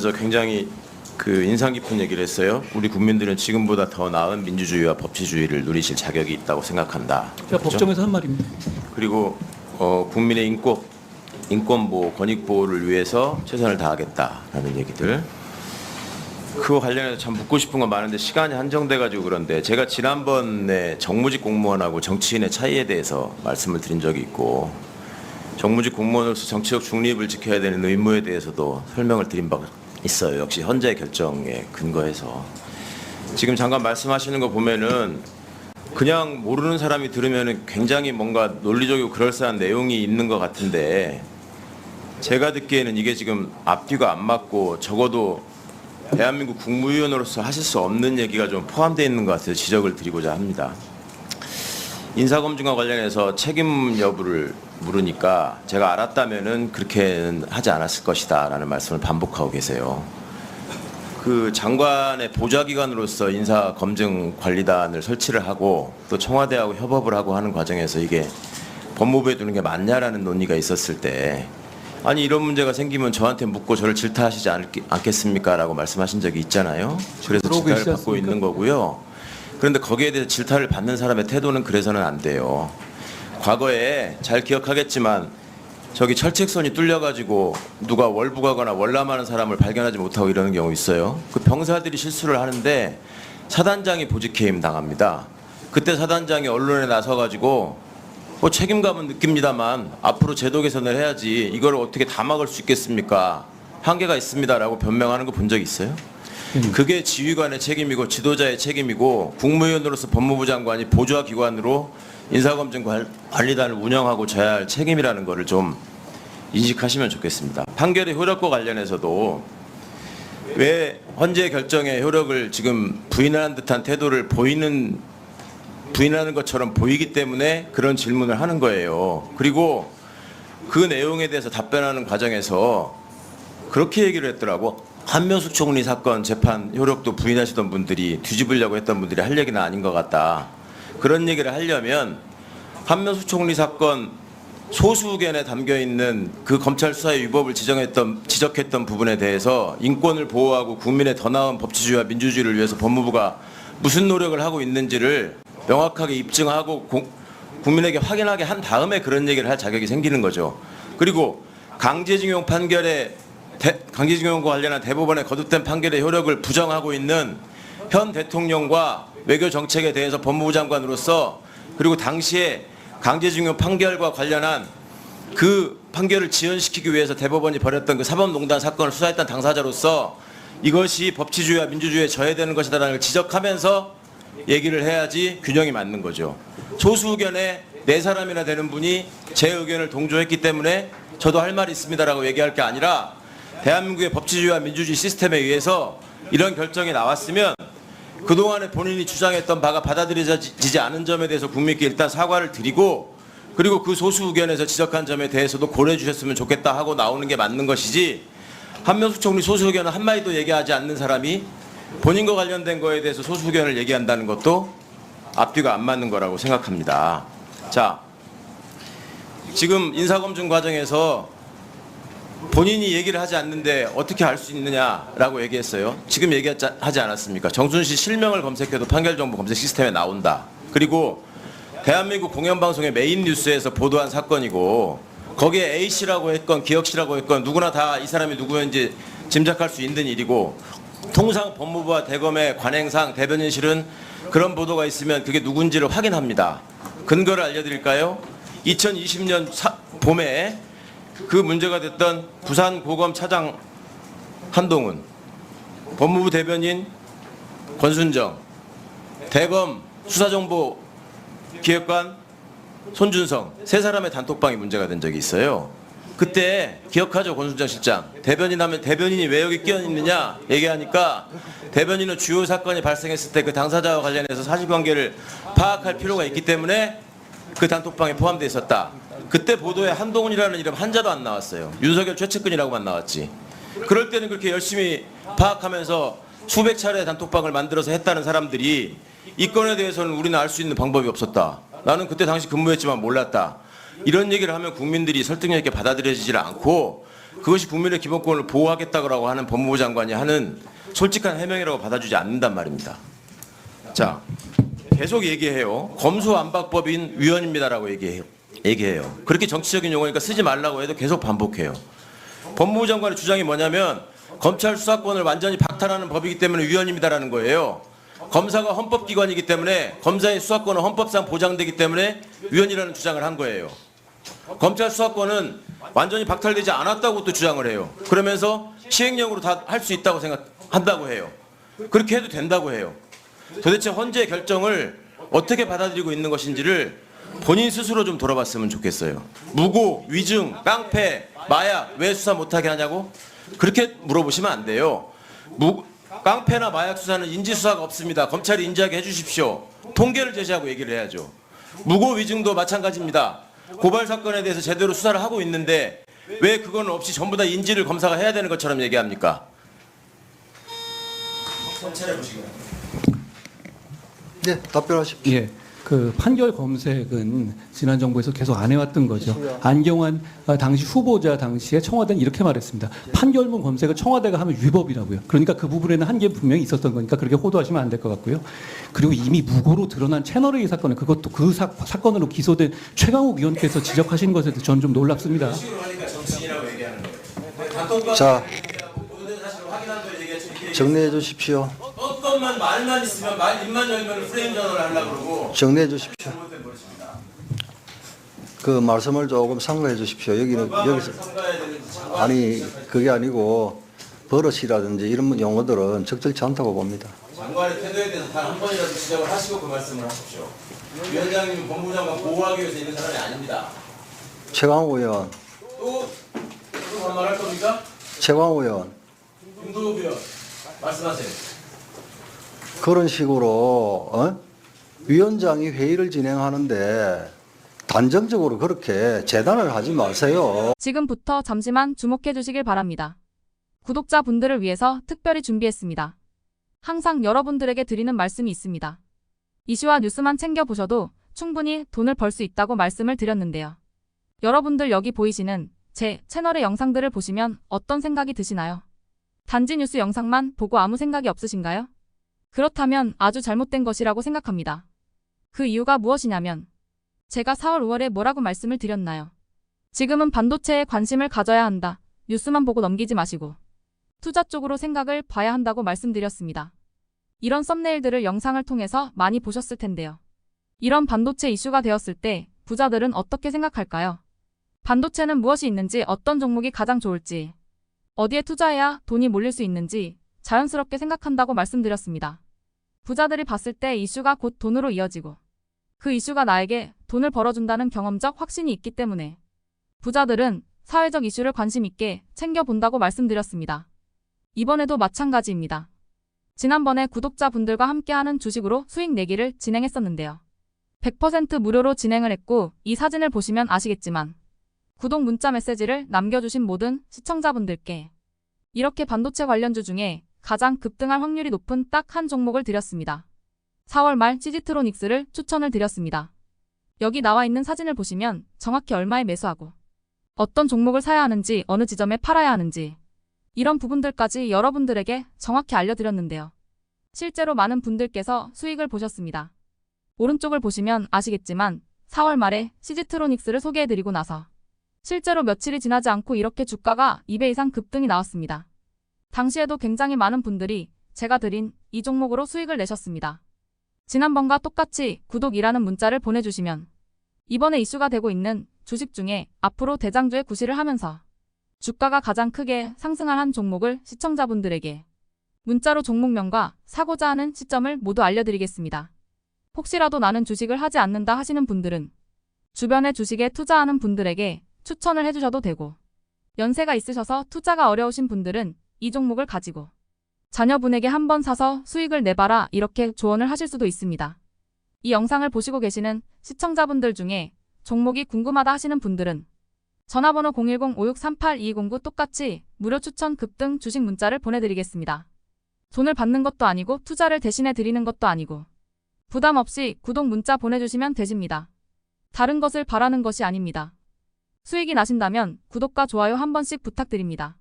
그래서 굉장히 인상 깊은 얘기를 했어요. 우리 국민들은 지금보다 더 나은 민주주의와 법치주의를 누리실 자격이 있다고 생각한다. 제가 그렇죠? 법정에서 한 말입니다. 그리고 국민의 인권 보호, 권익 보호를 위해서 최선을 다하겠다라는 얘기들. 그거 관련해서 참 묻고 싶은 건 많은데 시간이 한정돼 가지고 그런데 제가 지난번에 정무직 공무원하고 정치인의 차이에 대해서 말씀을 드린 적이 있고 정무직 공무원으로서 정치적 중립을 지켜야 되는 의무에 대해서도 설명을 드린 바가 있어요. 역시 헌재 결정에 근거해서. 지금 잠깐 말씀하시는 거 보면은 그냥 모르는 사람이 들으면은 굉장히 뭔가 논리적이고 그럴싸한 내용이 있는 것 같은데 제가 듣기에는 이게 지금 앞뒤가 안 맞고 적어도 대한민국 국무위원으로서 하실 수 없는 얘기가 좀 포함되어 있는 것 같아서 지적을 드리고자 합니다. 인사검증과 관련해서 책임 여부를 물으니까 제가 알았다면은 그렇게는 하지 않았을 것이다라는 말씀을 반복하고 계세요. 그 장관의 보좌기관으로서 인사검증관리단을 설치를 하고 또 청와대하고 협업을 하고 하는 과정에서 이게 법무부에 두는 게 맞냐라는 논의가 있었을 때 아니 이런 문제가 생기면 저한테 묻고 저를 질타하시지 않겠습니까? 라고 말씀하신 적이 있잖아요. 그래서 질타를 받고 있는 거고요. 그런데 거기에 대해서 질타를 받는 사람의 태도는 그래서는 안 돼요. 과거에 잘 기억하겠지만 저기 철책선이 뚫려가지고 누가 월북하거나 월남하는 사람을 발견하지 못하고 이러는 경우 있어요. 그 병사들이 실수를 하는데 사단장이 보직해임 당합니다. 그때 사단장이 언론에 나서가지고 책임감은 느낍니다만 앞으로 제도 개선을 해야지 이걸 어떻게 다 막을 수 있겠습니까? 한계가 있습니다라고 변명하는 거 본 적 있어요? 그게 지휘관의 책임이고 지도자의 책임이고 국무위원으로서 법무부 장관이 보좌기관으로 인사검증관리단을 운영하고 져야 할 책임이라는 거를 좀 인식하시면 좋겠습니다. 판결의 효력과 관련해서도 왜 헌재 결정의 효력을 지금 부인하는 듯한 태도를 부인하는 것처럼 보이기 때문에 그런 질문을 하는 거예요. 그리고 그 내용에 대해서 답변하는 과정에서 그렇게 얘기를 했더라고. 한명숙 총리 사건 재판 효력도 부인하시던 분들이 뒤집으려고 했던 분들이 할 얘기는 아닌 것 같다. 그런 얘기를 하려면 한명숙 총리 사건 소수 의견에 담겨있는 그 검찰 수사의 위법을 지적했던 부분에 대해서 인권을 보호하고 국민의 더 나은 법치주의와 민주주의를 위해서 법무부가 무슨 노력을 하고 있는지를 명확하게 입증하고 국민에게 확인하게 한 다음에 그런 얘기를 할 자격이 생기는 거죠. 그리고 강제징용과 관련한 대법원의 거듭된 판결의 효력을 부정하고 있는 현 대통령과 외교정책에 대해서 법무부 장관으로서 그리고 당시에 강제징용 판결과 관련한 그 판결을 지연시키기 위해서 대법원이 벌였던 그 사법농단 사건을 수사했던 당사자로서 이것이 법치주의와 민주주의에 저해되는 것이다라는 걸 지적하면서 얘기를 해야지 균형이 맞는 거죠. 소수 의견에 4사람이나 되는 분이 제 의견을 동조했기 때문에 저도 할 말이 있습니다라고 얘기할 게 아니라 대한민국의 법치주의와 민주주의 시스템에 의해서 이런 결정이 나왔으면 그동안에 본인이 주장했던 바가 받아들여지지 않은 점에 대해서 국민께 일단 사과를 드리고 그리고 그 소수 의견에서 지적한 점에 대해서도 고려해 주셨으면 좋겠다 하고 나오는 게 맞는 것이지 한명숙 총리 소수 의견은 한마디도 얘기하지 않는 사람이 본인과 관련된 거에 대해서 소수 의견을 얘기한다는 것도 앞뒤가 안 맞는 거라고 생각합니다. 자, 지금 인사검증 과정에서 본인이 얘기를 하지 않는데 어떻게 알 수 있느냐라고 얘기했어요. 지금 얘기하지 않았습니까? 정순신 실명을 검색해도 판결정보 검색 시스템에 나온다. 그리고 대한민국 공영방송의 메인 뉴스에서 보도한 사건이고 거기에 A씨라고 했건 기혁씨라고 했건 누구나 다 이 사람이 누구였는지 짐작할 수 있는 일이고 통상 법무부와 대검의 관행상 대변인실은 그런 보도가 있으면 그게 누군지를 확인합니다. 근거를 알려드릴까요? 2020년 봄에 그 문제가 됐던 부산고검 차장 한동훈, 법무부 대변인 권순정, 대검 수사정보기획관 손준성 3사람의 단톡방이 문제가 된 적이 있어요. 그때 기억하죠, 권순정 실장. 대변인 하면 대변인이 왜 여기 끼어 있느냐 얘기하니까 대변인은 주요 사건이 발생했을 때 그 당사자와 관련해서 사실관계를 파악할 필요가 있기 때문에 그 단톡방에 포함되어 있었다. 그때 보도에 한동훈이라는 이름 한자도 안 나왔어요. 윤석열 최측근이라고만 나왔지. 그럴 때는 그렇게 열심히 파악하면서 수백 차례 단톡방을 만들어서 했다는 사람들이 이 건에 대해서는 우리는 알 수 있는 방법이 없었다. 나는 그때 당시 근무했지만 몰랐다. 이런 얘기를 하면 국민들이 설득력 있게 받아들여지질 않고 그것이 국민의 기본권을 보호하겠다고 하는 법무부 장관이 하는 솔직한 해명이라고 받아주지 않는단 말입니다. 자, 계속 얘기해요. 검수완박법인 위헌입니다라고 얘기해요. 그렇게 정치적인 용어니까 쓰지 말라고 해도 계속 반복해요. 법무부 장관의 주장이 뭐냐면 검찰 수사권을 완전히 박탈하는 법이기 때문에 위헌입니다라는 거예요. 검사가 헌법기관이기 때문에 검사의 수사권은 헌법상 보장되기 때문에 위헌이라는 주장을 한 거예요. 검찰 수사권은 완전히 박탈되지 않았다고 또 주장을 해요. 그러면서 시행령으로 다 할 수 있다고 생각한다고 해요. 그렇게 해도 된다고 해요. 도대체 헌재 결정을 어떻게 받아들이고 있는 것인지를 본인 스스로 좀 돌아봤으면 좋겠어요. 무고, 위증, 깡패, 마약 왜 수사 못하게 하냐고? 그렇게 물어보시면 안 돼요. 깡패나 마약 수사는 인지수사가 없습니다. 검찰이 인지하게 해주십시오. 통계를 제시하고 얘기를 해야죠. 무고, 위증도 마찬가지입니다. 고발 사건에 대해서 제대로 수사를 하고 있는데 왜 그건 없이 전부 다 인지를 검사가 해야 되는 것처럼 얘기합니까? 차례 보시고요. 네, 답변하십시오. 예, 그 판결 검색은 지난 정부에서 계속 안 해왔던 거죠. 안경환 당시 후보자 당시에 청와대는 이렇게 말했습니다. 판결문 검색을 청와대가 하면 위법이라고요. 그러니까 그 부분에는 한계 분명히 있었던 거니까 그렇게 호도하시면 안 될 것 같고요. 그리고 이미 무고로 드러난 채널A 사건을 그것도 그 사건으로 기소된 최강욱 의원께서 지적하신 것에 대해서 저는 좀 놀랍습니다. 자, 정리해 주십시오. 어떤만 말만 있으면 입만 열면 프레임 전환을 하려고 그러고 정리해 주십시오. 그 말씀을 조금 상가해 주십시오. 여기서 아니 그게 아니고 버릇이라든지 이런 용어들은 적절치 않다고 봅니다. 장관의 태도에 대해서 단 한 번이라도 지적을 하시고 그 말씀을 하십시오. 위원장님은 법무부 장관 보호하기 위해서 있는 사람이 아닙니다. 최강욱 의원. 또 반말할 겁니까? 최강욱 의원. 김도우 의원 말씀하세요. 그런 식으로 위원장이 회의를 진행하는데 단정적으로 그렇게 재단을 하지 마세요. 지금부터 잠시만 주목해 주시길 바랍니다. 구독자분들을 위해서 특별히 준비했습니다. 항상 여러분들에게 드리는 말씀이 있습니다. 이슈와 뉴스만 챙겨보셔도 충분히 돈을 벌 수 있다고 말씀을 드렸는데요. 여러분들 여기 보이시는 제 채널의 영상들을 보시면 어떤 생각이 드시나요? 단지 뉴스 영상만 보고 아무 생각이 없으신가요? 그렇다면 아주 잘못된 것이라고 생각합니다. 그 이유가 무엇이냐면 제가 4월 5월에 뭐라고 말씀을 드렸나요? 지금은 반도체에 관심을 가져야 한다. 뉴스만 보고 넘기지 마시고 투자 쪽으로 생각을 봐야 한다고 말씀드렸습니다. 이런 썸네일들을 영상을 통해서 많이 보셨을 텐데요. 이런 반도체 이슈가 되었을 때 부자들은 어떻게 생각할까요? 반도체는 무엇이 있는지, 어떤 종목이 가장 좋을지, 어디에 투자해야 돈이 몰릴 수 있는지 자연스럽게 생각한다고 말씀드렸습니다. 부자들이 봤을 때 이슈가 곧 돈으로 이어지고 그 이슈가 나에게 돈을 벌어준다는 경험적 확신이 있기 때문에 부자들은 사회적 이슈를 관심 있게 챙겨본다고 말씀드렸습니다. 이번에도 마찬가지입니다. 지난번에 구독자분들과 함께하는 주식으로 수익 내기를 진행했었는데요. 100% 무료로 진행을 했고 이 사진을 보시면 아시겠지만 구독 문자 메시지를 남겨주신 모든 시청자분들께 이렇게 반도체 관련주 중에 가장 급등할 확률이 높은 딱 한 종목을 드렸습니다. 4월 말 시지트로닉스를 추천을 드렸습니다. 여기 나와 있는 사진을 보시면 정확히 얼마에 매수하고 어떤 종목을 사야 하는지, 어느 지점에 팔아야 하는지 이런 부분들까지 여러분들에게 정확히 알려드렸는데요. 실제로 많은 분들께서 수익을 보셨습니다. 오른쪽을 보시면 아시겠지만 4월 말에 시지트로닉스를 소개해드리고 나서 실제로 며칠이 지나지 않고 이렇게 주가가 2배 이상 급등이 나왔습니다. 당시에도 굉장히 많은 분들이 제가 드린 이 종목으로 수익을 내셨습니다. 지난번과 똑같이 구독이라는 문자를 보내주시면 이번에 이슈가 되고 있는 주식 중에 앞으로 대장주의 구실을 하면서 주가가 가장 크게 상승할 한 종목을 시청자분들에게 문자로 종목명과 사고자 하는 시점을 모두 알려드리겠습니다. 혹시라도 나는 주식을 하지 않는다 하시는 분들은 주변에 주식에 투자하는 분들에게 추천을 해주셔도 되고, 연세가 있으셔서 투자가 어려우신 분들은 이 종목을 가지고 자녀분에게 한번 사서 수익을 내봐라 이렇게 조언을 하실 수도 있습니다. 이 영상을 보시고 계시는 시청자분들 중에 종목이 궁금하다 하시는 분들은 전화번호 010-5638-2209 똑같이 무료 추천 급등 주식 문자를 보내드리겠습니다. 돈을 받는 것도 아니고 투자를 대신해 드리는 것도 아니고 부담 없이 구독 문자 보내주시면 되십니다. 다른 것을 바라는 것이 아닙니다. 수익이 나신다면 구독과 좋아요 한 번씩 부탁드립니다.